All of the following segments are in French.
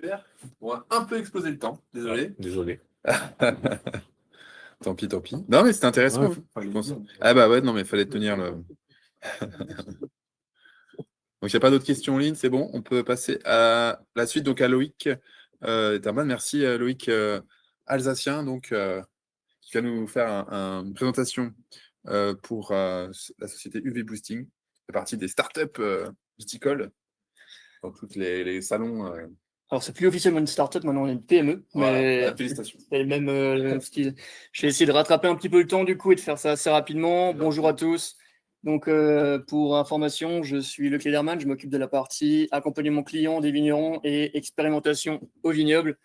Super. On va un peu exploser le temps, désolé. Désolé. Tant pis, tant pis. Non, mais c'était intéressant, Ouais, je pense. Ah bah ouais, non, mais il fallait tenir le. Donc, il n'y a pas d'autres questions en ligne, c'est bon. On peut passer à la suite, donc à Loïc Terman. Merci, Loïc Alsacien, donc, qui va nous faire une présentation pour la société UV Boosting. C'est partie des startups viticoles dans tous les salons. Alors, c'est plus officiellement une start-up, maintenant on est une PME, Voilà. mais Félicitations. c'est le même style. Je vais essayer de rattraper un petit peu le temps du coup et de faire ça assez rapidement. Bonjour à tous. Donc, pour information, je suis Leclerc Derman, je m'occupe de la partie accompagnement client des vignerons et expérimentation au vignoble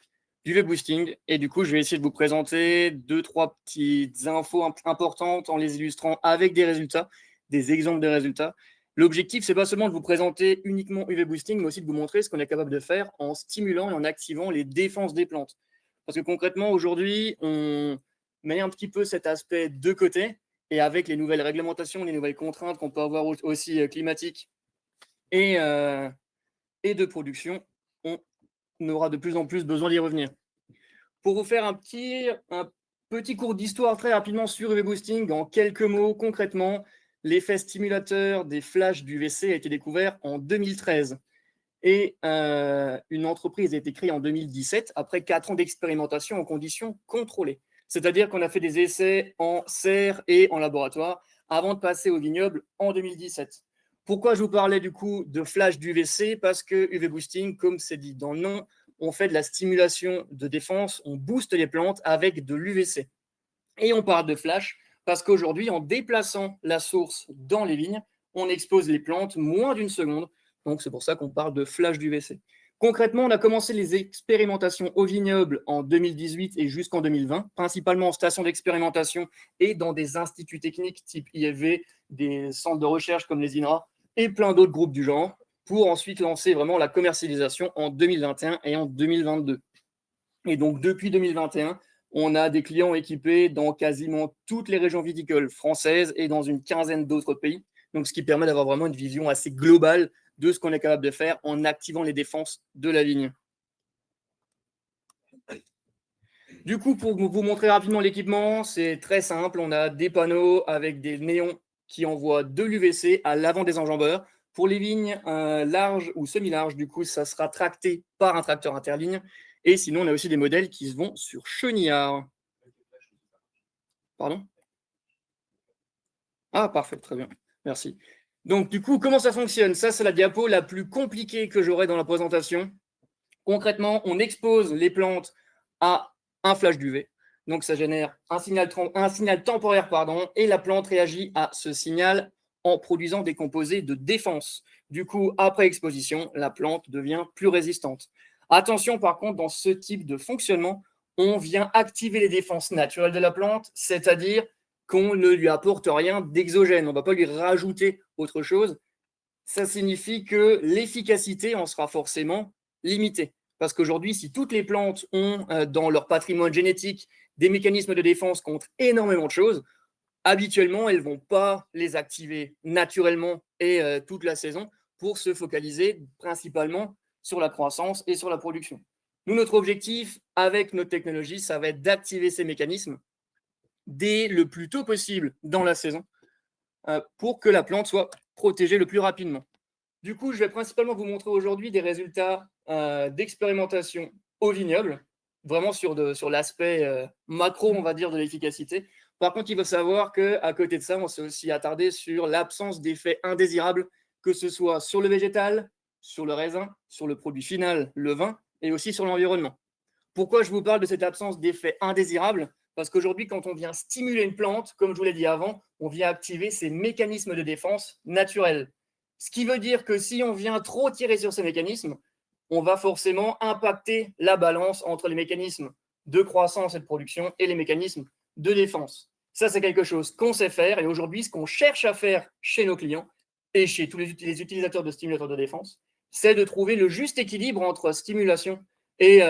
du web boosting. Et du coup, je vais essayer de vous présenter deux, trois petites infos importantes en les illustrant avec des résultats, des exemples de résultats. L'objectif, c'est pas seulement de vous présenter uniquement UV Boosting, mais aussi de vous montrer ce qu'on est capable de faire en stimulant et en activant les défenses des plantes. Parce que concrètement, aujourd'hui, on met un petit peu cet aspect de côté, et avec les nouvelles réglementations, les nouvelles contraintes qu'on peut avoir aussi climatiques et de production, on aura de plus en plus besoin d'y revenir. Pour vous faire un petit cours d'histoire très rapidement sur UV Boosting, en quelques mots, concrètement, l'effet stimulateur des flashs d'UVC a été découvert en 2013 et une entreprise a été créée en 2017 après 4 ans d'expérimentation en conditions contrôlées. C'est-à-dire qu'on a fait des essais en serre et en laboratoire avant de passer au vignoble en 2017. Pourquoi je vous parlais du coup de flash d'UVC? Parce que UV Boosting, comme c'est dit dans le nom, on fait de la stimulation de défense, on booste les plantes avec de l'UVC. Et on parle de flash parce qu'aujourd'hui, en déplaçant la source dans les vignes, on expose les plantes moins d'une seconde. Donc c'est pour ça qu'on parle de flash d'UVC. Concrètement, on a commencé les expérimentations au vignoble en 2018 et jusqu'en 2020, principalement en station d'expérimentation et dans des instituts techniques type IFV, des centres de recherche comme les INRA et plein d'autres groupes du genre, pour ensuite lancer vraiment la commercialisation en 2021 et en 2022. Et donc, depuis 2021, on a des clients équipés dans quasiment toutes les régions viticoles françaises et dans une quinzaine d'autres pays. Donc, ce qui permet d'avoir vraiment une vision assez globale de ce qu'on est capable de faire en activant les défenses de la vigne. Du coup, pour vous montrer rapidement l'équipement, c'est très simple. On a des panneaux avec des néons qui envoient de l'UVC à l'avant des enjambeurs. Pour les vignes larges ou semi-larges, du coup, ça sera tracté par un tracteur interligne. Et sinon, on a aussi des modèles qui se vont sur chenillard. Pardon? Ah, parfait, très bien. Merci. Donc, du coup, comment ça fonctionne? Ça, c'est la diapo la plus compliquée que j'aurai dans la présentation. Concrètement, on expose les plantes à un flash d'UV. Donc, ça génère un signal temporaire, et la plante réagit à ce signal en produisant des composés de défense. Du coup, après exposition, la plante devient plus résistante. Attention, par contre, dans ce type de fonctionnement, on vient activer les défenses naturelles de la plante, c'est-à-dire qu'on ne lui apporte rien d'exogène. On ne va pas lui rajouter autre chose. Ça signifie que l'efficacité en sera forcément limitée. Parce qu'aujourd'hui, si toutes les plantes ont dans leur patrimoine génétique des mécanismes de défense contre énormément de choses, habituellement, elles ne vont pas les activer naturellement et toute la saison pour se focaliser principalement sur la croissance et sur la production. Nous, notre objectif avec notre technologie, ça va être d'activer ces mécanismes dès le plus tôt possible dans la saison pour que la plante soit protégée le plus rapidement. Du coup, je vais principalement vous montrer aujourd'hui des résultats d'expérimentation au vignoble, vraiment sur l'aspect macro, on va dire, de l'efficacité. Par contre, il faut savoir qu'à côté de ça, on s'est aussi attardé sur l'absence d'effets indésirables, que ce soit sur le végétal, sur le raisin, sur le produit final, le vin, et aussi sur l'environnement. Pourquoi je vous parle de cette absence d'effets indésirables? Parce qu'aujourd'hui, quand on vient stimuler une plante, comme je vous l'ai dit avant, on vient activer ces mécanismes de défense naturels. Ce qui veut dire que si on vient trop tirer sur ces mécanismes, on va forcément impacter la balance entre les mécanismes de croissance et de production et les mécanismes de défense. Ça, c'est quelque chose qu'on sait faire. Et aujourd'hui, ce qu'on cherche à faire chez nos clients et chez tous les utilisateurs de stimulateurs de défense, c'est de trouver le juste équilibre entre stimulation et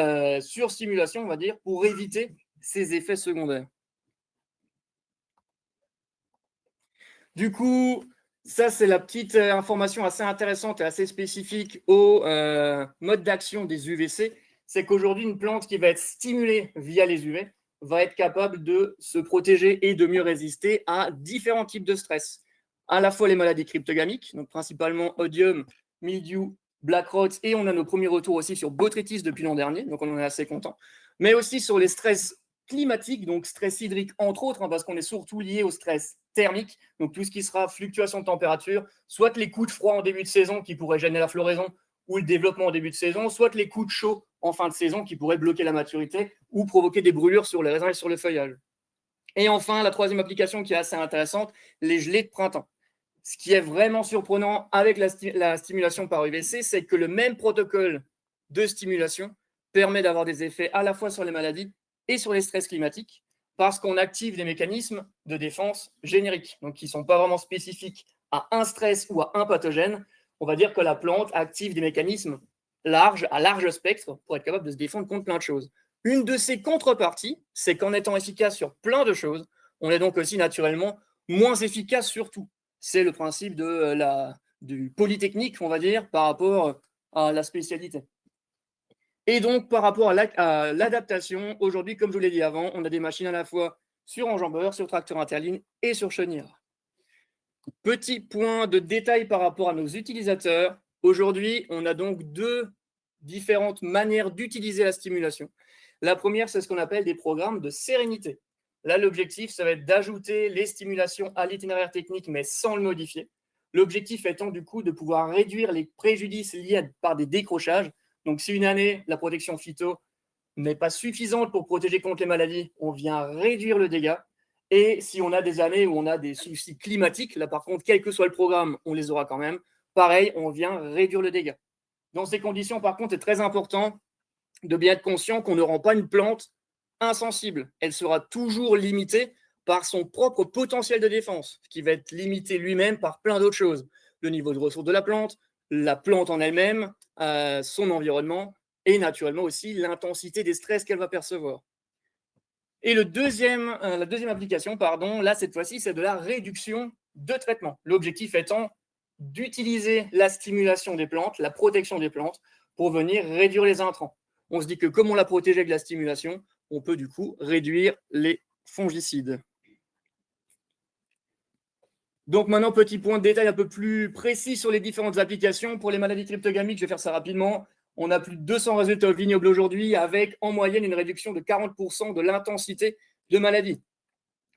surstimulation, on va dire, pour éviter ces effets secondaires. Du coup, ça, c'est la petite information assez intéressante et assez spécifique au mode d'action des UVC. c'est qu'aujourd'hui, une plante qui va être stimulée via les UV va être capable de se protéger et de mieux résister à différents types de stress. À la fois les maladies cryptogamiques, donc principalement odium, mildiou, black rot, et on a nos premiers retours aussi sur botrytis depuis l'an dernier, donc on en est assez content, mais aussi sur les stress climatiques, donc stress hydrique entre autres, parce qu'on est surtout lié au stress thermique, donc tout ce qui sera fluctuation de température, soit les coups de froid en début de saison qui pourraient gêner la floraison ou le développement en début de saison, soit les coups de chaud en fin de saison qui pourraient bloquer la maturité ou provoquer des brûlures sur les raisins et sur le feuillage. Et enfin, la troisième application qui est assez intéressante, les gelées de printemps. Ce qui est vraiment surprenant avec la stimulation par UVC, c'est que le même protocole de stimulation permet d'avoir des effets à la fois sur les maladies et sur les stress climatiques, parce qu'on active des mécanismes de défense génériques, donc qui ne sont pas vraiment spécifiques à un stress ou à un pathogène. On va dire que la plante active des mécanismes larges, à large spectre, pour être capable de se défendre contre plein de choses. Une de ces contreparties, c'est qu'en étant efficace sur plein de choses, on est donc aussi naturellement moins efficace sur tout. C'est le principe du polytechnique, on va dire, par rapport à la spécialité. Et donc, par rapport à l'adaptation, aujourd'hui, comme je vous l'ai dit avant, on a des machines à la fois sur enjambeur, sur tracteur interligne et sur chenillard. Petit point de détail par rapport à nos utilisateurs. Aujourd'hui, on a donc deux différentes manières d'utiliser la stimulation. La première, c'est ce qu'on appelle des programmes de sérénité. Là, l'objectif, ça va être d'ajouter les stimulations à l'itinéraire technique, mais sans le modifier. L'objectif étant du coup de pouvoir réduire les préjudices liés par des décrochages. Donc, si une année, la protection phyto n'est pas suffisante pour protéger contre les maladies, on vient réduire le dégât. Et si on a des années où on a des soucis climatiques, là par contre, quel que soit le programme, on les aura quand même. Pareil, on vient réduire le dégât. Dans ces conditions, par contre, c'est très important de bien être conscient qu'on ne rend pas une plante insensible. Elle sera toujours limitée par son propre potentiel de défense, qui va être limité lui-même par plein d'autres choses. Le niveau de ressources de la plante en elle-même, son environnement, et naturellement aussi l'intensité des stress qu'elle va percevoir. Et la deuxième application, là, cette fois-ci, c'est de la réduction de traitement. L'objectif étant d'utiliser la stimulation des plantes, la protection des plantes, pour venir réduire les intrants. On se dit que comme on l'a protégé avec la stimulation, on peut du coup réduire les fongicides. Donc maintenant, petit point de détail un peu plus précis sur les différentes applications. Pour les maladies cryptogamiques, je vais faire ça rapidement. On a plus de 200 résultats au vignoble aujourd'hui, avec en moyenne une réduction de 40% de l'intensité de maladie.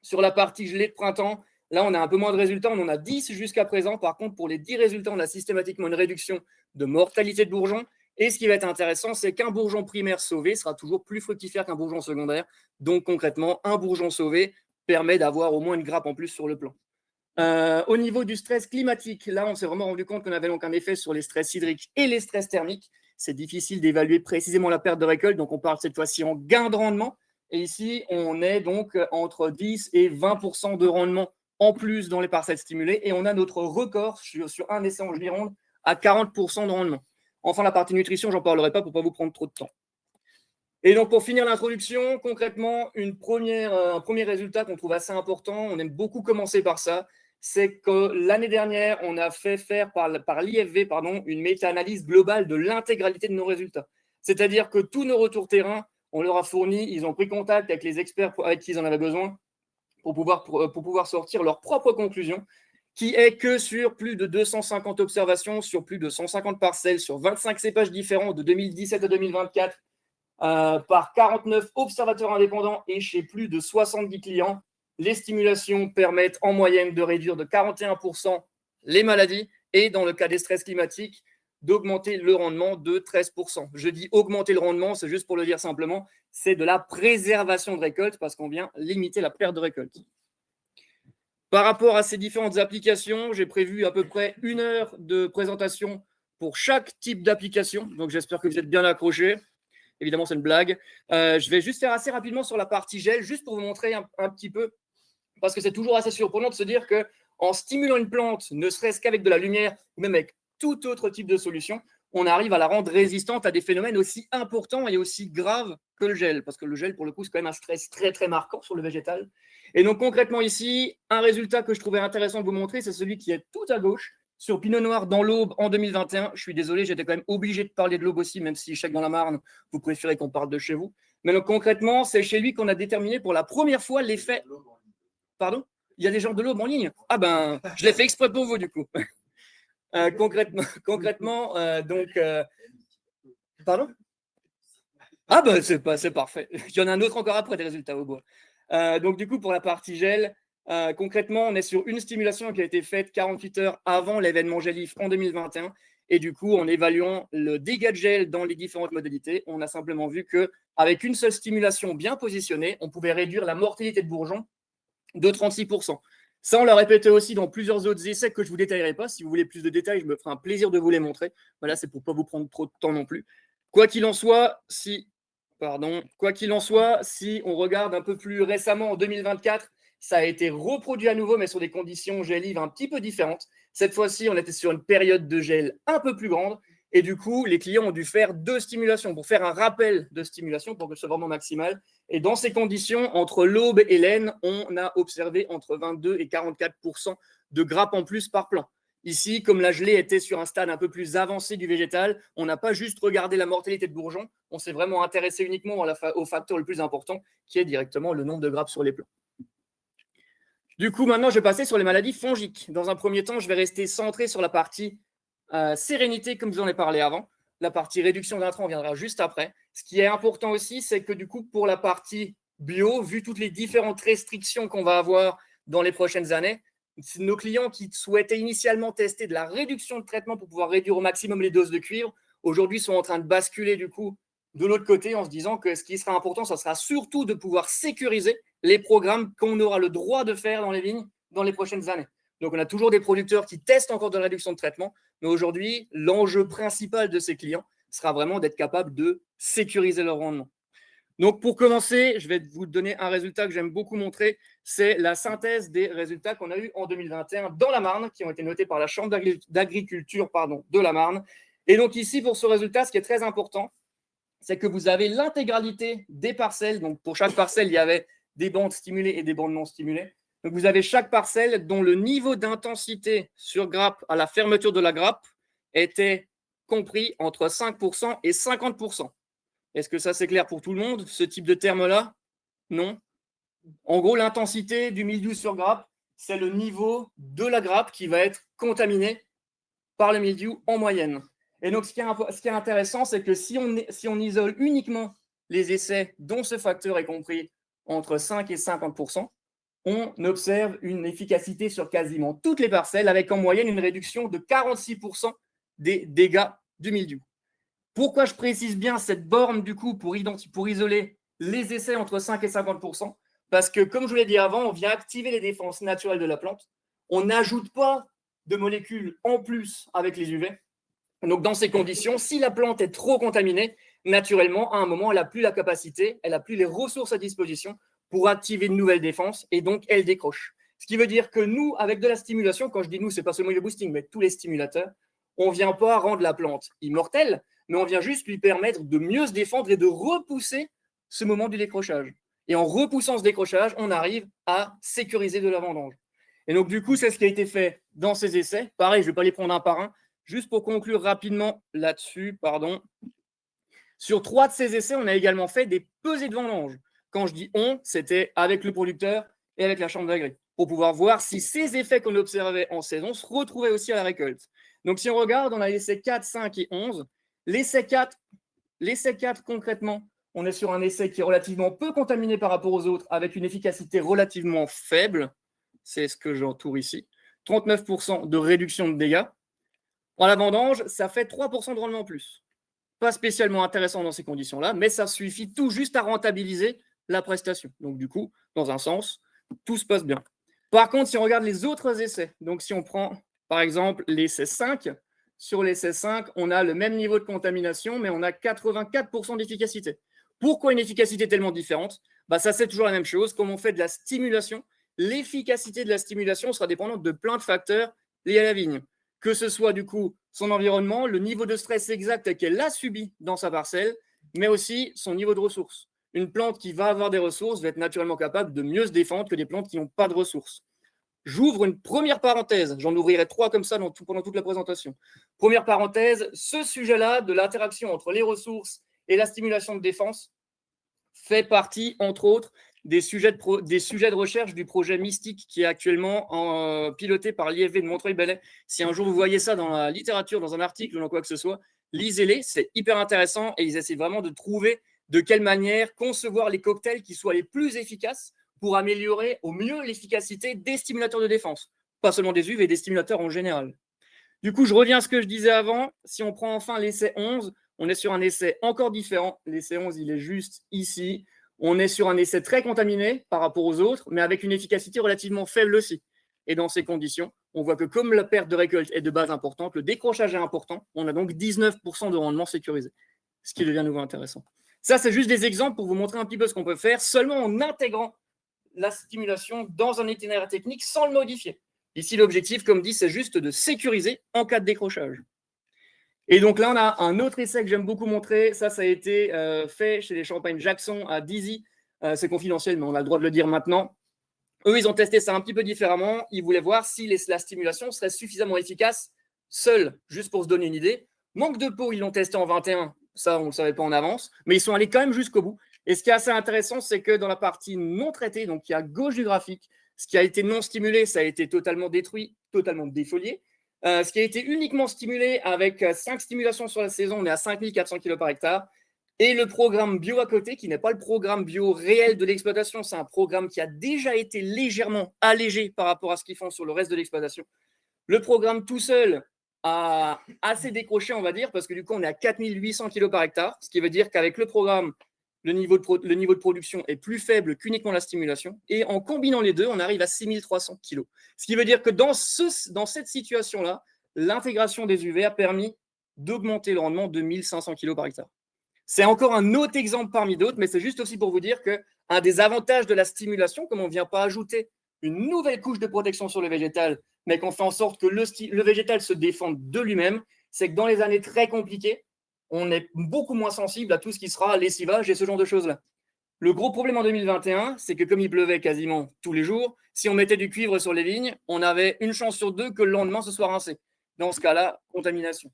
Sur la partie gelée de printemps, là, on a un peu moins de résultats. On en a 10 jusqu'à présent. Par contre, pour les 10 résultats, on a systématiquement une réduction de mortalité de bourgeons. Et ce qui va être intéressant, c'est qu'un bourgeon primaire sauvé sera toujours plus fructifère qu'un bourgeon secondaire. Donc concrètement, un bourgeon sauvé permet d'avoir au moins une grappe en plus sur le plant. Au niveau du stress climatique, là, on s'est vraiment rendu compte qu'on avait donc un effet sur les stress hydriques et les stress thermiques. C'est difficile d'évaluer précisément la perte de récolte, donc on parle cette fois-ci en gain de rendement. Et ici, on est donc entre 10 et 20% de rendement en plus dans les parcelles stimulées. Et on a notre record sur un essai en Gironde à 40% de rendement. Enfin, la partie nutrition, j'en parlerai pas pour pas vous prendre trop de temps. Et donc, pour finir l'introduction, concrètement, un premier résultat qu'on trouve assez important, on aime beaucoup commencer par ça, c'est que l'année dernière, on a fait faire par l'IFV une méta-analyse globale de l'intégralité de nos résultats. C'est-à-dire que tous nos retours terrain, on leur a fourni, ils ont pris contact avec les experts avec qui ils en avaient besoin pour pouvoir sortir leurs propres conclusions, qui est que sur plus de 250 observations, sur plus de 150 parcelles, sur 25 cépages différents de 2017 à 2024, par 49 observateurs indépendants et chez plus de 70 clients, les stimulations permettent en moyenne de réduire de 41% les maladies et, dans le cas des stress climatiques, d'augmenter le rendement de 13%. Je dis augmenter le rendement, c'est juste pour le dire simplement, c'est de la préservation de récolte parce qu'on vient limiter la perte de récolte. Par rapport à ces différentes applications, j'ai prévu à peu près 1 heure de présentation pour chaque type d'application. Donc, j'espère que vous êtes bien accrochés. Évidemment, c'est une blague. Je vais juste faire assez rapidement sur la partie gel, juste pour vous montrer un petit peu, parce que c'est toujours assez surprenant de se dire qu'en stimulant une plante, ne serait-ce qu'avec de la lumière, ou même avec tout autre type de solution, on arrive à la rendre résistante à des phénomènes aussi importants et aussi graves que le gel, parce que le gel, pour le coup, c'est quand même un stress très, très marquant sur le végétal. Et donc, concrètement ici, un résultat que je trouvais intéressant de vous montrer, c'est celui qui est tout à gauche, Sur Pinot Noir dans l'Aube en 2021, je suis désolé, j'étais quand même obligé de parler de l'Aube aussi, même si je sais que dans la Marne, vous préférez qu'on parle de chez vous. Mais donc concrètement, c'est chez lui qu'on a déterminé pour la première fois l'effet. Pardon? Il y a des gens de l'Aube en ligne? Ah ben, je l'ai fait exprès pour vous du coup. Concrètement, pardon? Ah ben c'est parfait. Il y en a un autre encore après des résultats au bois. Donc du coup, pour la partie gel, concrètement, on est sur une stimulation qui a été faite 48 heures avant l'événement GELIF en 2021. Et du coup, en évaluant le dégât de gel dans les différentes modalités, on a simplement vu qu'avec une seule stimulation bien positionnée, on pouvait réduire la mortalité de bourgeons de 36%. Ça, on l'a répété aussi dans plusieurs autres essais que je ne vous détaillerai pas. Si vous voulez plus de détails, je me ferai un plaisir de vous les montrer. Voilà, c'est pour ne pas vous prendre trop de temps non plus. Quoi qu'il en soit, si on regarde un peu plus récemment, en 2024, ça a été reproduit à nouveau, mais sur des conditions GELIV un petit peu différentes. Cette fois-ci, on était sur une période de gel un peu plus grande. Et du coup, les clients ont dû faire 2 stimulations pour faire un rappel de stimulation pour que ce soit vraiment maximal. Et dans ces conditions, entre l'Aube et l'Aisne, on a observé entre 22 et 44% de grappes en plus par plant. Ici, comme la gelée était sur un stade un peu plus avancé du végétal, on n'a pas juste regardé la mortalité de bourgeons, on s'est vraiment intéressé uniquement au facteur le plus important, qui est directement le nombre de grappes sur les plants. Du coup, maintenant, je vais passer sur les maladies fongiques. Dans un premier temps, je vais rester centré sur la partie sérénité, comme je vous en ai parlé avant. La partie réduction d'intrants viendra juste après. Ce qui est important aussi, c'est que du coup, pour la partie bio, vu toutes les différentes restrictions qu'on va avoir dans les prochaines années, nos clients qui souhaitaient initialement tester de la réduction de traitement pour pouvoir réduire au maximum les doses de cuivre, aujourd'hui sont en train de basculer du coup de l'autre côté en se disant que ce qui sera important, ça sera surtout de pouvoir sécuriser les programmes qu'on aura le droit de faire dans les vignes dans les prochaines années. Donc, on a toujours des producteurs qui testent encore de la réduction de traitement, mais aujourd'hui, l'enjeu principal de ces clients sera vraiment d'être capable de sécuriser leur rendement. Donc, pour commencer, je vais vous donner un résultat que j'aime beaucoup montrer. C'est la synthèse des résultats qu'on a eus en 2021 dans la Marne, qui ont été notés par la Chambre d'agriculture de la Marne. Et donc ici, pour ce résultat, ce qui est très important, c'est que vous avez l'intégralité des parcelles. Donc, pour chaque parcelle, il y avait des bandes stimulées et des bandes non stimulées. Donc, vous avez chaque parcelle dont le niveau d'intensité sur grappe à la fermeture de la grappe était compris entre 5% et 50%. Est-ce que ça, c'est clair pour tout le monde, ce type de terme-là? Non. En gros, l'intensité du mildiou sur grappe, c'est le niveau de la grappe qui va être contaminé par le mildiou en moyenne. Et donc, ce qui est intéressant, c'est que si on isole uniquement les essais dont ce facteur est compris entre 5 et 50%, on observe une efficacité sur quasiment toutes les parcelles, avec en moyenne une réduction de 46% des dégâts du mildiou. Pourquoi je précise bien cette borne du coup pour isoler les essais entre 5 et 50%? Parce que, comme je vous l'ai dit avant, on vient activer les défenses naturelles de la plante. On n'ajoute pas de molécules en plus avec les UV. Donc, dans ces conditions, si la plante est trop contaminée, naturellement, à un moment, elle n'a plus la capacité, elle n'a plus les ressources à disposition pour activer de nouvelles défenses et donc elle décroche. Ce qui veut dire que nous, avec de la stimulation, quand je dis nous, ce n'est pas seulement le boosting, mais tous les stimulateurs, on ne vient pas rendre la plante immortelle, mais on vient juste lui permettre de mieux se défendre et de repousser ce moment du décrochage. Et en repoussant ce décrochage, on arrive à sécuriser de la vendange. Et donc, du coup, c'est ce qui a été fait dans ces essais. Pareil, je ne vais pas les prendre un par un. Juste pour conclure rapidement là-dessus, sur 3 de ces essais, on a également fait des pesées de vendange. Quand je dis on, c'était avec le producteur et avec la chambre d'agri, pour pouvoir voir si ces effets qu'on observait en saison se retrouvaient aussi à la récolte. Donc, si on regarde, on a l'essai 4, 5 et 11. L'essai 4, concrètement, on est sur un essai qui est relativement peu contaminé par rapport aux autres, avec une efficacité relativement faible. C'est ce que j'entoure ici. 39% de réduction de dégâts. En la vendange, ça fait 3% de rendement en plus. Pas spécialement intéressant dans ces conditions-là, mais ça suffit tout juste à rentabiliser la prestation. Donc, du coup, dans un sens, tout se passe bien. Par contre, si on regarde les autres essais, donc si on prend par exemple l'essai 5, sur l'essai 5, on a le même niveau de contamination, mais on a 84% d'efficacité. Pourquoi une efficacité tellement différente? Ça, c'est toujours la même chose. Comme on fait de la stimulation, l'efficacité de la stimulation sera dépendante de plein de facteurs liés à la vigne. Que ce soit du coup son environnement, le niveau de stress exact qu'elle a subi dans sa parcelle, mais aussi son niveau de ressources. Une plante qui va avoir des ressources va être naturellement capable de mieux se défendre que des plantes qui n'ont pas de ressources. J'ouvre une première parenthèse. J'en ouvrirai 3 comme ça pendant toute la présentation. Première parenthèse, ce sujet-là de l'interaction entre les ressources et la stimulation de défense fait partie, entre autres, des sujets de recherche du projet Mystique qui est actuellement piloté par l'IFV de Montreuil-Bellay. Si un jour vous voyez ça dans la littérature, dans un article ou dans quoi que ce soit, lisez-les, c'est hyper intéressant et ils essaient vraiment de trouver de quelle manière concevoir les cocktails qui soient les plus efficaces pour améliorer au mieux l'efficacité des stimulateurs de défense. Pas seulement des UV, des stimulateurs en général. Du coup, je reviens à ce que je disais avant. Si on prend enfin l'essai 11, on est sur un essai encore différent. L'essai 11, il est juste ici. On est sur un essai très contaminé par rapport aux autres, mais avec une efficacité relativement faible aussi. Et dans ces conditions, on voit que comme la perte de récolte est de base importante, le décrochage est important. On a donc 19% de rendement sécurisé, ce qui devient nouveau intéressant. Ça, c'est juste des exemples pour vous montrer un petit peu ce qu'on peut faire seulement en intégrant la stimulation dans un itinéraire technique sans le modifier. Ici, l'objectif, comme dit, c'est juste de sécuriser en cas de décrochage. Et donc là, on a un autre essai que j'aime beaucoup montrer. Ça a été fait chez les Champagne Jackson à Dizy. C'est confidentiel, mais on a le droit de le dire maintenant. Eux, ils ont testé ça un petit peu différemment. Ils voulaient voir si la stimulation serait suffisamment efficace seule, juste pour se donner une idée. Manque de peau, ils l'ont testé en 21. Ça, on ne le savait pas en avance. Mais ils sont allés quand même jusqu'au bout. Et ce qui est assez intéressant, c'est que dans la partie non traitée, donc qui est à gauche du graphique, ce qui a été non stimulé, ça a été totalement détruit, totalement défolié. Ce qui a été uniquement stimulé avec 5 stimulations sur la saison, on est à 5400 kg par hectare. Et le programme bio à côté, qui n'est pas le programme bio réel de l'exploitation, c'est un programme qui a déjà été légèrement allégé par rapport à ce qu'ils font sur le reste de l'exploitation. Le programme tout seul a assez décroché, on va dire, parce que du coup, on est à 4800 kg par hectare, ce qui veut dire qu'avec le programme, le niveau de production est plus faible qu'uniquement la stimulation. Et en combinant les deux, on arrive à 6300 kg. Ce qui veut dire que dans cette situation-là, l'intégration des UV a permis d'augmenter le rendement de 1500 kg par hectare. C'est encore un autre exemple parmi d'autres, mais c'est juste aussi pour vous dire qu'un des avantages de la stimulation, comme on ne vient pas ajouter une nouvelle couche de protection sur le végétal, mais qu'on fait en sorte que le végétal se défende de lui-même, c'est que dans les années très compliquées, on est beaucoup moins sensible à tout ce qui sera lessivage et ce genre de choses-là. Le gros problème en 2021, c'est que comme il pleuvait quasiment tous les jours, si on mettait du cuivre sur les lignes, on avait une chance sur 2 que le lendemain, ce soit rincé. Dans ce cas-là, contamination.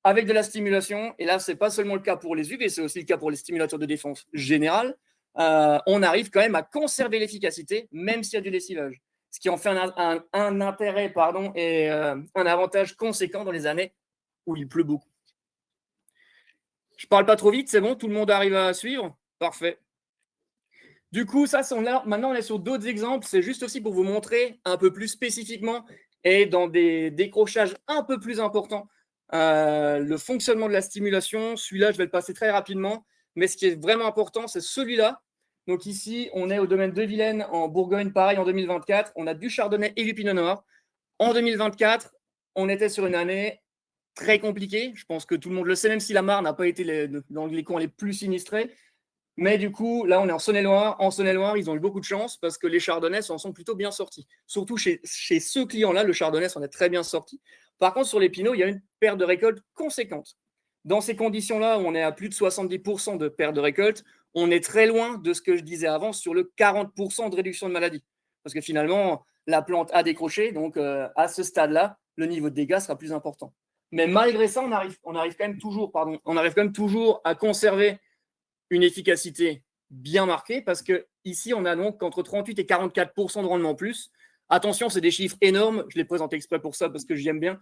Avec de la stimulation, et là, ce n'est pas seulement le cas pour les UV, c'est aussi le cas pour les stimulateurs de défense générale, on arrive quand même à conserver l'efficacité, même s'il y a du lessivage. Ce qui en fait un intérêt et un avantage conséquent dans les années où il pleut beaucoup. Je ne parle pas trop vite, c'est bon, tout le monde arrive à suivre? Parfait. Du coup, maintenant, on est sur d'autres exemples. C'est juste aussi pour vous montrer un peu plus spécifiquement et dans des décrochages un peu plus importants le fonctionnement de la stimulation. Celui-là, je vais le passer très rapidement. Mais ce qui est vraiment important, c'est celui-là. Donc ici, on est au domaine de Vilaine en Bourgogne, pareil en 2024. On a du chardonnay et du pinot noir. En 2024, on était sur une année très compliquée. Je pense que tout le monde le sait, même si la Marne n'a pas été dans les coins les plus sinistrés. Mais du coup, là, on est en Saône-et-Loire. En Saône-et-Loire, ils ont eu beaucoup de chance parce que les chardonnays s'en sont plutôt bien sortis. Surtout chez ce client-là, le chardonnay s'en est très bien sorti. Par contre, sur les pinots, il y a une perte de récolte conséquente. Dans ces conditions-là, où on est à plus de 70% de perte de récolte, on est très loin de ce que je disais avant sur le 40% de réduction de maladie. Parce que finalement, la plante a décroché, donc à ce stade-là, le niveau de dégâts sera plus important. Mais malgré ça, on arrive quand même toujours à conserver une efficacité bien marquée parce que ici on a donc entre 38 et 44% de rendement plus. Attention, c'est des chiffres énormes. Je les présente exprès pour ça parce que j'aime bien.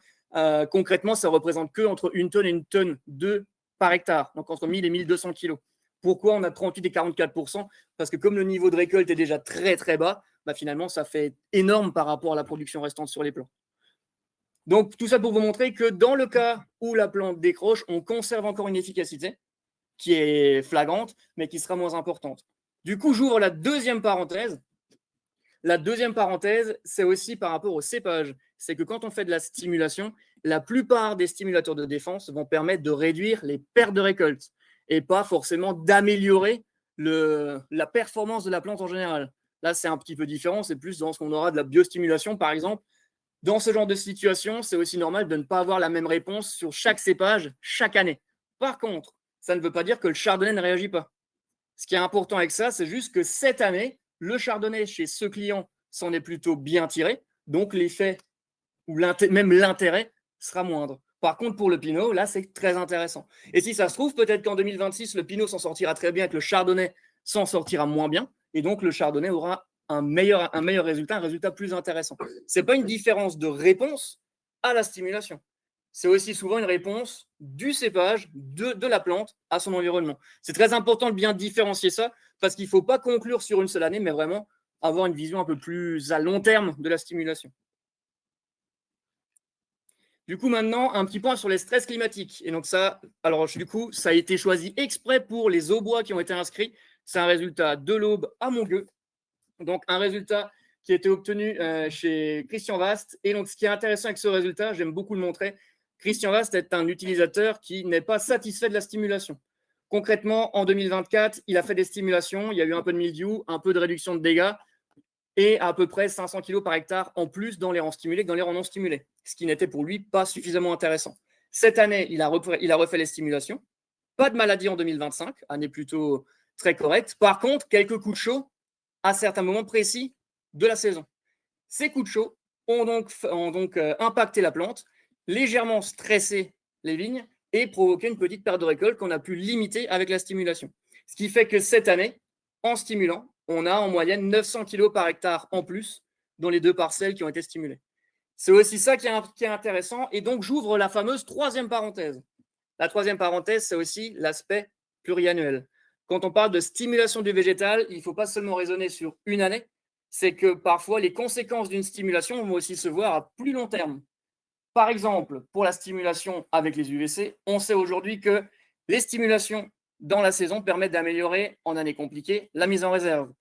Concrètement, ça représente que entre 1 tonne et 1 tonne 2 par hectare, donc entre 1000 et 1200 kilos. Pourquoi on a 38 et 44%? Parce que comme le niveau de récolte est déjà très très bas, finalement ça fait énorme par rapport à la production restante sur les plants. Donc tout ça pour vous montrer que dans le cas où la plante décroche, on conserve encore une efficacité qui est flagrante, mais qui sera moins importante. Du coup, j'ouvre la deuxième parenthèse. La deuxième parenthèse, c'est aussi par rapport au cépage. C'est que quand on fait de la stimulation, la plupart des stimulateurs de défense vont permettre de réduire les pertes de récolte et pas forcément d'améliorer la performance de la plante en général. Là, c'est un petit peu différent. C'est plus dans ce qu'on aura de la biostimulation, par exemple. Dans ce genre de situation, c'est aussi normal de ne pas avoir la même réponse sur chaque cépage chaque année. Par contre, ça ne veut pas dire que le chardonnay ne réagit pas. Ce qui est important avec ça, c'est juste que cette année, le chardonnay chez ce client s'en est plutôt bien tiré. Donc, l'effet ou même l'intérêt sera moindre. Par contre, pour le Pinot, là, c'est très intéressant. Et si ça se trouve, peut-être qu'en 2026, le Pinot s'en sortira très bien et que le Chardonnay s'en sortira moins bien. Et donc, le Chardonnay aura un meilleur résultat, un résultat plus intéressant. Ce n'est pas une différence de réponse à la stimulation. C'est aussi souvent une réponse du cépage, de la plante à son environnement. C'est très important de bien différencier ça parce qu'il ne faut pas conclure sur une seule année, mais vraiment avoir une vision un peu plus à long terme de la stimulation. Du coup, maintenant, un petit point sur les stress climatiques. Et donc ça, alors du coup, ça a été choisi exprès pour les aubois qui ont été inscrits. C'est un résultat de l'Aube à Montgueux. Donc un résultat qui a été obtenu chez Christian Vast. Et donc ce qui est intéressant avec ce résultat, j'aime beaucoup le montrer, Christian Vast est un utilisateur qui n'est pas satisfait de la stimulation. Concrètement, en 2024, il a fait des stimulations, il y a eu un peu de mildiou, un peu de réduction de dégâts, et à peu près 500 kg par hectare en plus dans les rangs stimulés que dans les rangs non stimulés, ce qui n'était pour lui pas suffisamment intéressant. Cette année, il a refait les stimulations. Pas de maladie en 2025, année plutôt très correcte. Par contre, quelques coups de chaud à certains moments précis de la saison. Ces coups de chaud ont donc impacté la plante, légèrement stressé les vignes et provoqué une petite perte de récolte qu'on a pu limiter avec la stimulation. Ce qui fait que cette année, en stimulant, on a en moyenne 900 kg par hectare en plus dans les 2 parcelles qui ont été stimulées. C'est aussi ça qui est intéressant. Et donc, j'ouvre la fameuse troisième parenthèse. La troisième parenthèse, c'est aussi l'aspect pluriannuel. Quand on parle de stimulation du végétal, il ne faut pas seulement raisonner sur une année, c'est que parfois les conséquences d'une stimulation vont aussi se voir à plus long terme. Par exemple, pour la stimulation avec les UVC, on sait aujourd'hui que les stimulations dans la saison permettent d'améliorer, en année compliquée, la mise en réserve.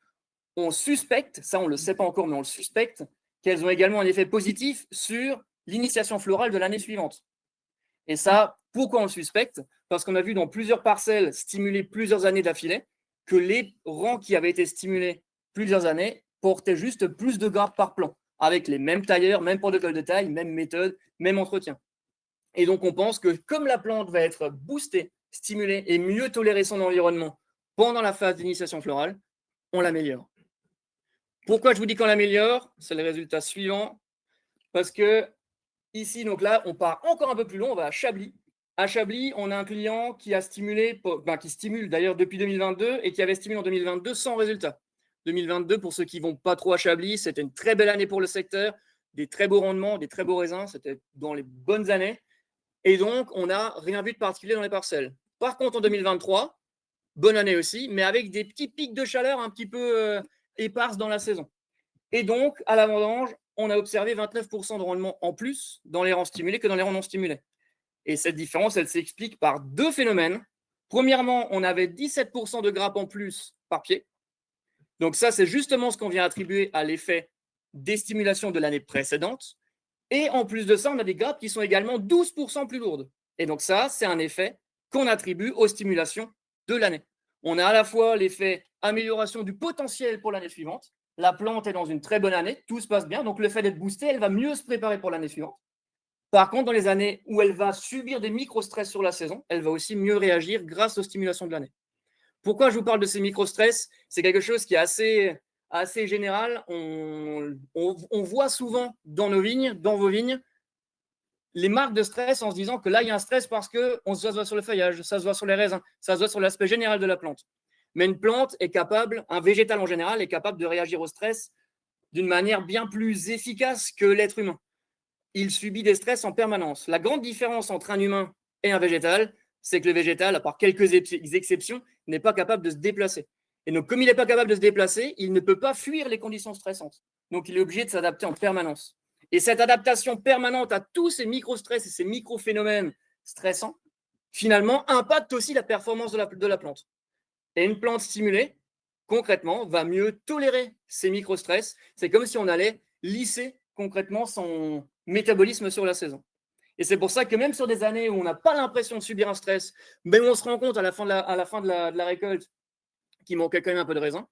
On suspecte, ça on ne le sait pas encore, mais on le suspecte, qu'elles ont également un effet positif sur l'initiation florale de l'année suivante. Et ça, pourquoi on le suspecte? Parce qu'on a vu dans plusieurs parcelles stimulées plusieurs années d'affilée que les rangs qui avaient été stimulés plusieurs années portaient juste plus de grappes par plan, avec les mêmes tailleurs, même protocole de taille, même méthode, même entretien. Et donc on pense que comme la plante va être boostée, stimulée et mieux tolérer son environnement pendant la phase d'initiation florale, on l'améliore. Pourquoi je vous dis qu'on l'améliore? C'est le résultat suivant. Parce que ici, donc là, on part encore un peu plus long, on va à Chablis. À Chablis, on a un client qui a stimulé, qui stimule d'ailleurs depuis 2022 et qui avait stimulé en 2022 sans résultat. 2022, pour ceux qui ne vont pas trop à Chablis, c'était une très belle année pour le secteur, des très beaux rendements, des très beaux raisins, c'était dans les bonnes années. Et donc, on n'a rien vu de particulier dans les parcelles. Par contre, en 2023, bonne année aussi, mais avec des petits pics de chaleur un petit peu éparses dans la saison. Et donc, à la vendange, on a observé 29% de rendement en plus dans les rangs stimulés que dans les rangs non stimulés. Et cette différence, elle s'explique par 2 phénomènes. Premièrement, on avait 17% de grappes en plus par pied. Donc ça, c'est justement ce qu'on vient attribuer à l'effet des stimulations de l'année précédente. Et en plus de ça, on a des grappes qui sont également 12% plus lourdes. Et donc ça, c'est un effet qu'on attribue aux stimulations de l'année. On a à la fois l'effet amélioration du potentiel pour l'année suivante. La plante est dans une très bonne année, tout se passe bien. Donc le fait d'être boostée, elle va mieux se préparer pour l'année suivante. Par contre, dans les années où elle va subir des micro-stress sur la saison, elle va aussi mieux réagir grâce aux stimulations de l'année. Pourquoi je vous parle de ces micro-stress? C'est quelque chose qui est assez général. On voit souvent dans nos vignes, dans vos vignes, les marques de stress en se disant que là, il y a un stress parce que ça se voit sur le feuillage, ça se voit sur les raisins, ça se voit sur l'aspect général de la plante. Mais une plante est capable, un végétal en général, est capable de réagir au stress d'une manière bien plus efficace que l'être humain. Il subit des stress en permanence. La grande différence entre un humain et un végétal, c'est que le végétal, à part quelques exceptions, n'est pas capable de se déplacer. Et donc, comme il n'est pas capable de se déplacer, il ne peut pas fuir les conditions stressantes. Donc, il est obligé de s'adapter en permanence. Et cette adaptation permanente à tous ces micro-stress et ces micro-phénomènes stressants, finalement, impacte aussi la performance de la plante. Et une plante stimulée, concrètement, va mieux tolérer ces micro-stress. C'est comme si on allait lisser concrètement son métabolisme sur la saison. Et c'est pour ça que même sur des années où on n'a pas l'impression de subir un stress, mais où on se rend compte à la fin de la récolte qu'il manquait quand même un peu de raisin,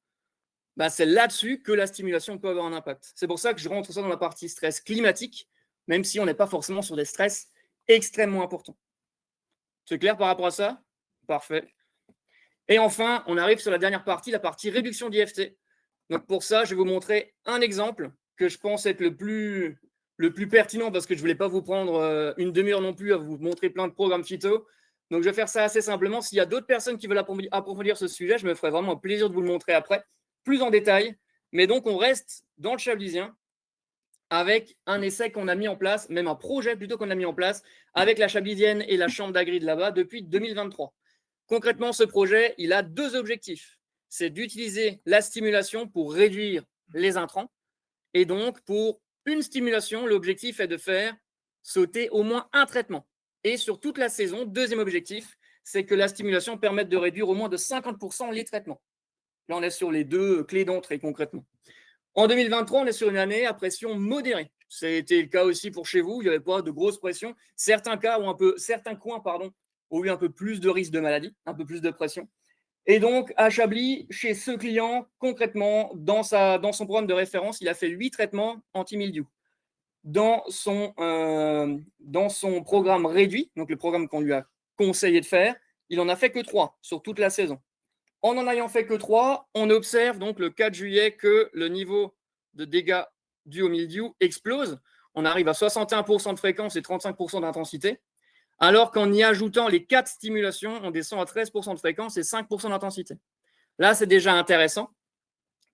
bah c'est là-dessus que la stimulation peut avoir un impact. C'est pour ça que je rentre ça dans la partie stress climatique, même si on n'est pas forcément sur des stress extrêmement importants. C'est clair par rapport à ça? Parfait. Et enfin, on arrive sur la dernière partie, la partie réduction d'IFT. Donc pour ça, je vais vous montrer un exemple que je pense être le plus pertinent, parce que je ne voulais pas vous prendre une demi-heure non plus à vous montrer plein de programmes phyto. Donc, je vais faire ça assez simplement. S'il y a d'autres personnes qui veulent approfondir ce sujet, je me ferai vraiment un plaisir de vous le montrer après, plus en détail. Mais donc, on reste dans le chablisien avec un essai qu'on a mis en place, même un projet plutôt qu'on a mis en place, avec la chablisienne et la chambre d'agri de là-bas depuis 2023. Concrètement, ce projet, il a 2 objectifs. C'est d'utiliser la stimulation pour réduire les intrants. Et donc, pour une stimulation, l'objectif est de faire sauter au moins un traitement. Et sur toute la saison, deuxième objectif, c'est que la stimulation permette de réduire au moins de 50% les traitements. Là, on est sur les 2 clés d'entrée concrètement. En 2023, on est sur une année à pression modérée. C'était le cas aussi pour chez vous. Il n'y avait pas de grosse pression. Certains coins ont eu un peu plus de risque de maladie, un peu plus de pression. Et donc, à Chablis, chez ce client, concrètement, dans son programme de référence, il a fait 8 traitements anti-mildiou. Dans son programme réduit, donc le programme qu'on lui a conseillé de faire, il n'en a fait que 3 sur toute la saison. En n'en ayant fait que 3, on observe donc le 4 juillet que le niveau de dégâts dus au mildiou explose. On arrive à 61% de fréquence et 35% d'intensité. Alors qu'en y ajoutant les 4 stimulations, on descend à 13% de fréquence et 5% d'intensité. Là, c'est déjà intéressant.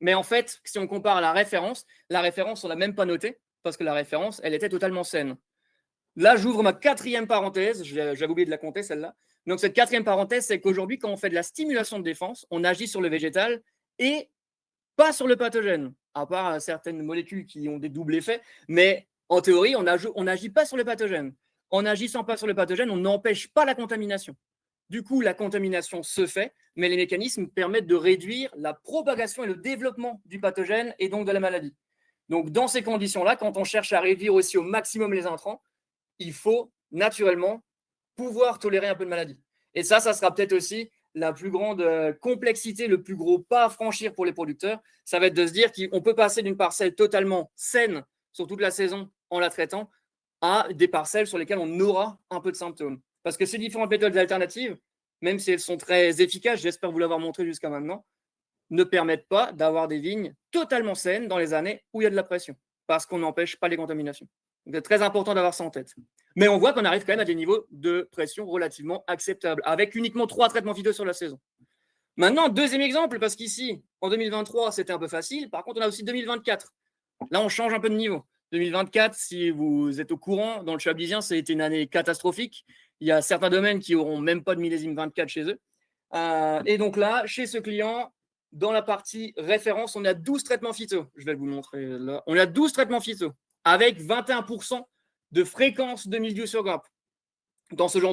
Mais en fait, si on compare à la référence, on ne l'a même pas notée parce que la référence, elle était totalement saine. Là, j'ouvre ma 4e parenthèse. J'avais oublié de la compter, celle-là. Donc, cette 4e parenthèse, c'est qu'aujourd'hui, quand on fait de la stimulation de défense, on agit sur le végétal et pas sur le pathogène, à part certaines molécules qui ont des doubles effets. Mais en théorie, on n'agit pas sur le pathogène. En n'agissant pas sur le pathogène, on n'empêche pas la contamination. Du coup, la contamination se fait, mais les mécanismes permettent de réduire la propagation et le développement du pathogène et donc de la maladie. Donc, dans ces conditions-là, quand on cherche à réduire aussi au maximum les intrants, il faut naturellement pouvoir tolérer un peu de maladie. Et ça sera peut-être aussi la plus grande complexité, le plus gros pas à franchir pour les producteurs. Ça va être de se dire qu'on peut passer d'une parcelle totalement saine sur toute la saison en la traitant à des parcelles sur lesquelles on aura un peu de symptômes. Parce que ces différentes méthodes alternatives, même si elles sont très efficaces, j'espère vous l'avoir montré jusqu'à maintenant, ne permettent pas d'avoir des vignes totalement saines dans les années où il y a de la pression, parce qu'on n'empêche pas les contaminations. Donc, c'est très important d'avoir ça en tête. Mais on voit qu'on arrive quand même à des niveaux de pression relativement acceptables, avec uniquement 3 traitements phyto sur la saison. Maintenant, deuxième exemple, parce qu'ici, en 2023, c'était un peu facile. Par contre, on a aussi 2024. Là, on change un peu de niveau. 2024, si vous êtes au courant, dans le chablisien, ça a été une année catastrophique. Il y a certains domaines qui n'auront même pas de millésime 24 chez eux. Et donc là, chez ce client, dans la partie référence, on a 12 traitements phyto. Je vais vous le montrer là. On a 12 traitements phyto avec 21% de fréquence de mildiou sur grappe. Dans ce genre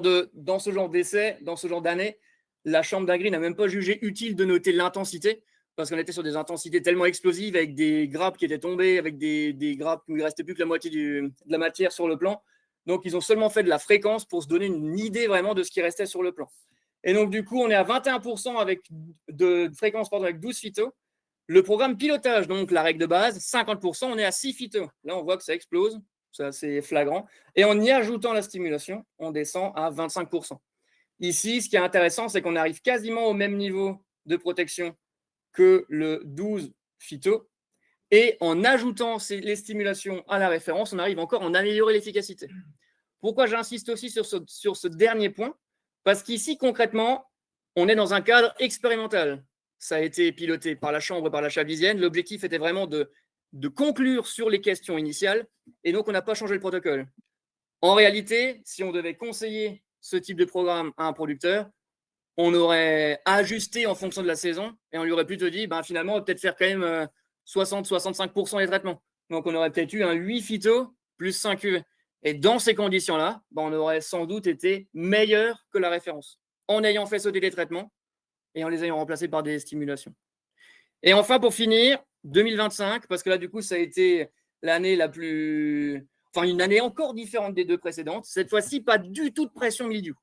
d'essai, dans ce genre d'année, la chambre d'agri n'a même pas jugé utile de noter l'intensité parce qu'on était sur des intensités tellement explosives avec des grappes qui étaient tombées, avec des grappes où il ne restait plus que la moitié de la matière sur le plan. Donc, ils ont seulement fait de la fréquence pour se donner une idée vraiment de ce qui restait sur le plan. Et donc, du coup, on est à 21% de fréquence avec 12 phytos. Le programme pilotage, donc la règle de base, 50%, on est à 6 phytos. Là, on voit que ça explose, c'est assez flagrant. Et en y ajoutant la stimulation, on descend à 25%. Ici, ce qui est intéressant, c'est qu'on arrive quasiment au même niveau de protection que le 12 phyto. Et en ajoutant les stimulations à la référence, on arrive encore à en améliorer l'efficacité. Pourquoi j'insiste aussi sur ce dernier point? Parce qu'ici, concrètement, on est dans un cadre expérimental. Ça a été piloté par la chambre et par la chablisienne. L'objectif était vraiment de conclure sur les questions initiales. Et donc, on n'a pas changé le protocole. En réalité, si on devait conseiller ce type de programme à un producteur, on aurait ajusté en fonction de la saison et on lui aurait plutôt dit, finalement, on va peut-être faire quand même 60-65% des traitements. Donc, on aurait peut-être eu un 8 phyto plus 5 UV. Et dans ces conditions-là, on aurait sans doute été meilleur que la référence en ayant fait sauter les traitements et en les ayant remplacés par des stimulations. Et enfin, pour finir, 2025, parce que là, du coup, ça a été l'année la plus... Enfin, une année encore différente des 2 précédentes. Cette fois-ci, pas du tout de pression mildiou.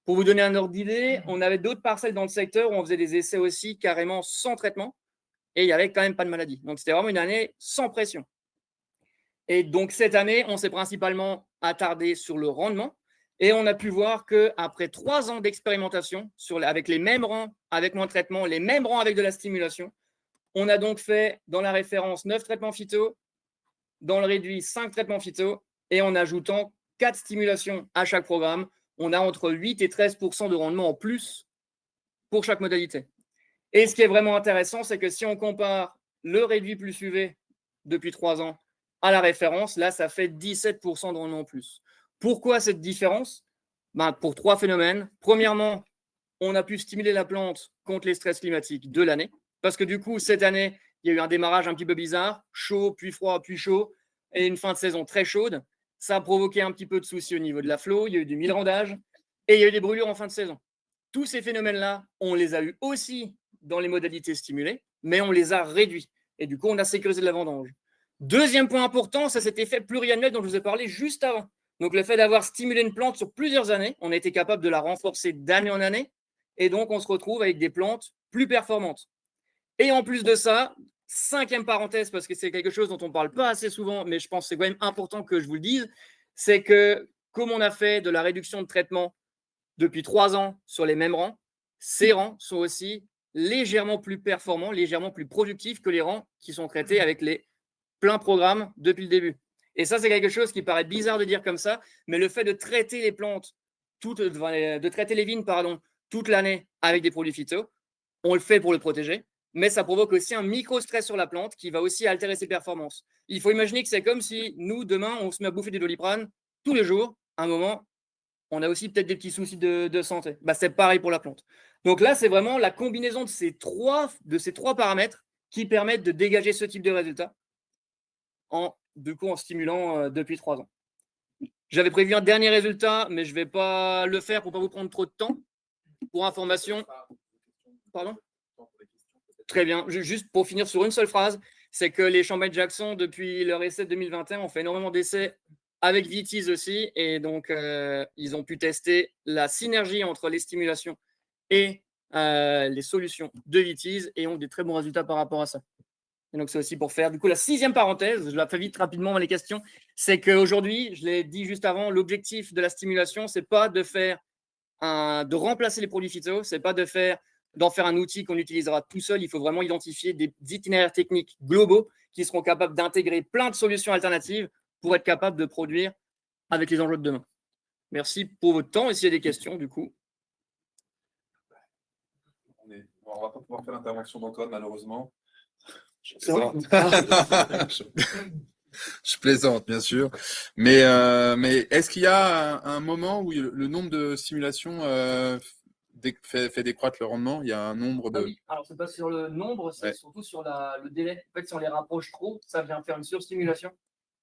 Pour vous donner un ordre d'idée, on avait d'autres parcelles dans le secteur où on faisait des essais aussi carrément sans traitement et il n'y avait quand même pas de maladie. Donc, c'était vraiment une année sans pression. Et donc, cette année, on s'est principalement attardé sur le rendement et on a pu voir qu'après 3 ans d'expérimentation avec les mêmes rangs, avec moins de traitement, les mêmes rangs avec de la stimulation, on a donc fait dans la référence 9 traitements phyto dans le réduit 5 traitements phyto et en ajoutant 4 stimulations à chaque programme, on a entre 8 et 13% de rendement en plus pour chaque modalité. Et ce qui est vraiment intéressant, c'est que si on compare le réduit plus UV depuis 3 ans à la référence, là, ça fait 17% de rendement en plus. Pourquoi cette différence? Pour 3 phénomènes. Premièrement, on a pu stimuler la plante contre les stress climatiques de l'année, parce que du coup, cette année, il y a eu un démarrage un petit peu bizarre, chaud, puis froid, puis chaud, et une fin de saison très chaude. Ça a provoqué un petit peu de soucis au niveau de la flow, il y a eu du milrandage, et il y a eu des brûlures en fin de saison. Tous ces phénomènes-là, on les a eus aussi dans les modalités stimulées, mais on les a réduits. Et du coup, on a sécurisé la vendange. Deuxième point important, c'est cet effet pluriannuel dont je vous ai parlé juste avant. Donc, le fait d'avoir stimulé une plante sur plusieurs années, on a été capable de la renforcer d'année en année. Et donc, on se retrouve avec des plantes plus performantes. Et en plus de ça, 5e parenthèse, parce que c'est quelque chose dont on ne parle pas assez souvent, mais je pense que c'est quand même important que je vous le dise, c'est que comme on a fait de la réduction de traitement depuis 3 ans sur les mêmes rangs, ces rangs sont aussi légèrement plus performants, légèrement plus productifs que les rangs qui sont traités avec les pleins programmes depuis le début. Et ça, c'est quelque chose qui paraît bizarre de dire comme ça, mais le fait de traiter les plantes, de traiter les vignes, toute l'année avec des produits phyto, on le fait pour le protéger, mais ça provoque aussi un micro-stress sur la plante qui va aussi altérer ses performances. Il faut imaginer que c'est comme si nous, demain, on se met à bouffer du Doliprane tous les jours. À un moment, on a aussi peut-être des petits soucis de santé. C'est pareil pour la plante. Donc là, c'est vraiment la combinaison de ces trois paramètres qui permettent de dégager ce type de résultat en stimulant depuis 3 ans. J'avais prévu un dernier résultat, mais je ne vais pas le faire pour ne pas vous prendre trop de temps. Pour information, pardon ? Très bien. Juste pour finir sur une seule phrase, c'est que les Champagne-Jackson, depuis leur essai de 2021, ont fait énormément d'essais avec Vitis aussi. Et donc, ils ont pu tester la synergie entre les stimulations et les solutions de Vitis et ont des très bons résultats par rapport à ça. Et donc, c'est aussi pour faire, du coup, la 6e parenthèse, je la fais vite rapidement dans les questions, c'est qu'aujourd'hui, je l'ai dit juste avant, l'objectif de la stimulation, c'est pas de remplacer les produits phyto, c'est pas d'en faire un outil qu'on utilisera tout seul. Il faut vraiment identifier des itinéraires techniques globaux qui seront capables d'intégrer plein de solutions alternatives pour être capable de produire avec les enjeux de demain. Merci pour votre temps et s'il y a des questions, du coup. On va pas pouvoir faire l'intervention d'Antoine, malheureusement. Je plaisante, bien sûr. Mais est-ce qu'il y a un moment où le nombre de simulations fait décroître le rendement? Il y a un nombre de… Oui, alors c'est pas sur le nombre, c'est surtout sur le délai. En fait, si on les rapproche trop, ça vient faire une surstimulation.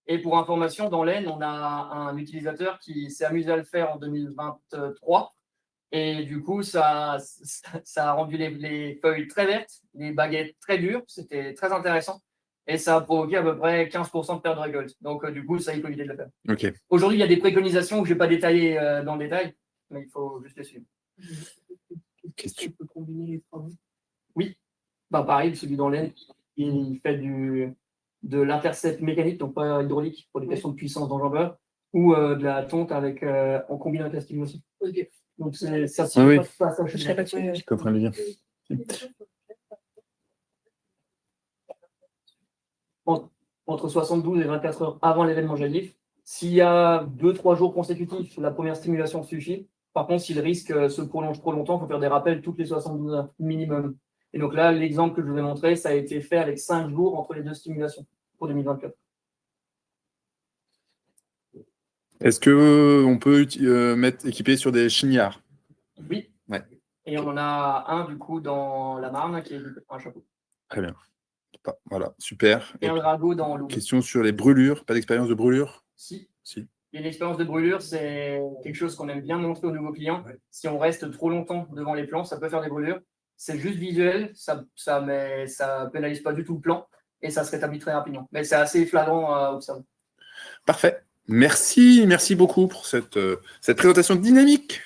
Et pour information, dans l'Aisne, on a un utilisateur qui s'est amusé à le faire en 2023. Et du coup, ça a rendu les feuilles très vertes, les baguettes très dures. C'était très intéressant. Et ça a provoqué à peu près 15% de perte de récolte. Donc, du coup, ça, il faut éviter de le faire. Okay. Aujourd'hui, il y a des préconisations que je ne vais pas détailler dans le détail, mais il faut juste les suivre. Question. On peut combiner les travaux. Oui. Pareil, celui dans l'Aisne, il fait de l'intercept mécanique, donc pas hydraulique, pour des questions de puissance d'enjambeur, ou de la tonte en combinant avec la stimulation. Ok. Donc, ça oui. pas ça. Je ne sais pas Je comprends bien. Entre 72 et 24 heures avant l'événement jalif. S'il y a 2-3 jours consécutifs, la première stimulation suffit. Par contre, si le risque se prolonge trop longtemps, il faut faire des rappels toutes les 72 heures minimum. Et donc là, l'exemple que je vous ai montré, ça a été fait avec 5 jours entre les 2 stimulations pour 2024. Est-ce qu'on peut équiper sur des chignards? Oui. Ouais. Et on en a un, du coup, dans la Marne, qui est un chapeau. Très bien. Voilà, super. Et un drago dans l'eau. Question sur les brûlures. Pas d'expérience de brûlure? Si. Et une expérience de brûlure, c'est quelque chose qu'on aime bien montrer aux nouveaux clients. Si on reste trop longtemps devant les plants, ça peut faire des brûlures. C'est juste visuel, ça pénalise pas du tout le plan et ça se rétablit très rapidement. Mais c'est assez flagrant à observer. Parfait. Merci beaucoup pour cette présentation dynamique.